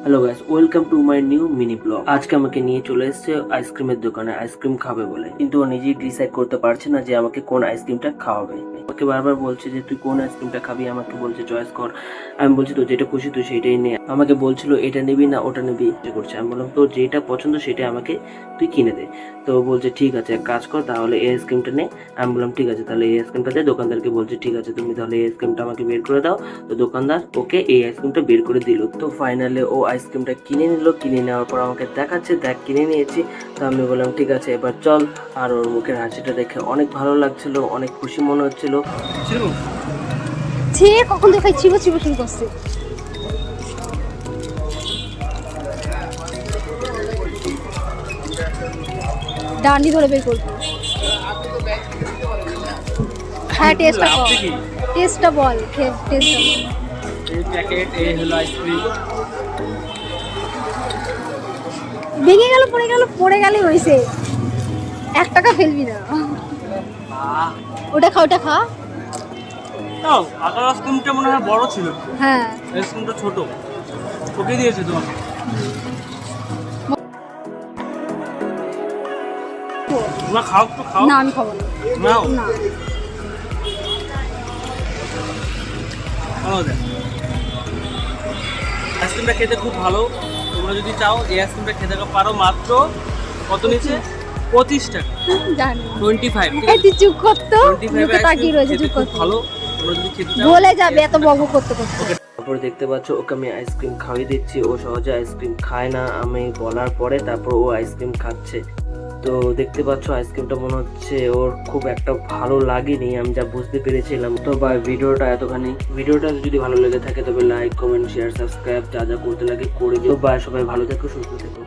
Hello guys, welcome to my new mini blog. আজকে আমাকে নিয়ে চলে এসেছে আইসক্রিমের দোকানে আইসক্রিম খাবে বলে, কিন্তু ও নিজেই ডিসাইড করতে পারছে না যে আমাকে কোন আইসক্রিমটা খাওয়াবে। আমাকে বারবার বলছে যে তুই কোন আইসক্রিমটা খাবি, আমাকে বলছে চয়েস কর। আমি বলছি তো যেটা খুশি তুই সেটাই নে। আমাকে বলছিল এটা নিবি না ওটা নিবি করছে। আমি বললাম তো যেটা পছন্দ সেটা আমাকে তুই কিনে দে। তো বলছে ঠিক আছে এক কাজ কর, তাহলে এই আইসক্রিমটা নে। আমি বললাম ঠিক আছে তাহলে এই আইসক্রিমটা দে। দোকানদারকে বলছে ঠিক আছে তুমি তাহলে এই আইসক্রিমটা আমাকে বের করে দাও। তো দোকানদার ওকে এই আইসক্রিমটা বের করে দিল। তো ফাইনালি ও আইসক্রিমটা কিনে নিল। কিনে নেওয়ার পর আমাকে দেখাচ্ছে দেখ কিনে নিয়েছি। তো আমি বললাম ঠিক আছে এবার চল। আর ওর মুখের হাসিটা দেখে অনেক ভালো লাগছিল, অনেক খুশি মনে হচ্ছিল। ছে কখন দেখাই চিবো চিবো শুরু করছে। ডান্ডি ধরে বের করবো। হ্যাঁ টেস্টটা বল টেস্টটা এই প্যাকেট এই হলো আইসক্রিম। ভেঙে গেল পড়ে গেলে হয়েছে। 1 টাকা ফেলবি না। ওটা খা তাও আগের আইসক্রিমটা মনে হয় বড় ছিল, হ্যাঁ আইসক্রিমটা ছোট। ওকে দিয়েছে তোমাকে। তোমরা খাও তো খাও। না আমি খাবো না। নাও না ভালো দেখ। আইসক্রিমটা খেতে খুব ভালো। তোমরা যদি চাও এই আইসক্রিমটা খেতে পারো। মাত্র কত নিচে? 25 টাকা। জানি 25। এই তুই চুপ কর তো। মুখে তাকিয়ে রয়েছে চুপ কর। ভালো। তোমরা যদি খেতে চাও বলে যাবে এত বকবক করতে। তারপরে দেখতে পাচ্ছ ওকে আমি আইসক্রিম খাওয়িয়ে দিচ্ছি। ও সহজে আইসক্রিম খায় না, আমি বলার পরে তারপর ও আইসক্রিম খাচ্ছে। তো দেখতে পাচ্ছ আইসক্রিমটা মনে হচ্ছে ওর খুব একটা ভালো লাগেনি, আমি যা বুঝতে পেরেছিলাম। তো ভাই ভিডিওটা এতখানি। ভিডিওটা যদি ভালো লেগে থাকে তবে লাইক কমেন্ট শেয়ার সাবস্ক্রাইব যা যা করতে লাগে করে দিও। বাই, সবাই ভালো থেকো সুস্থ থেকো।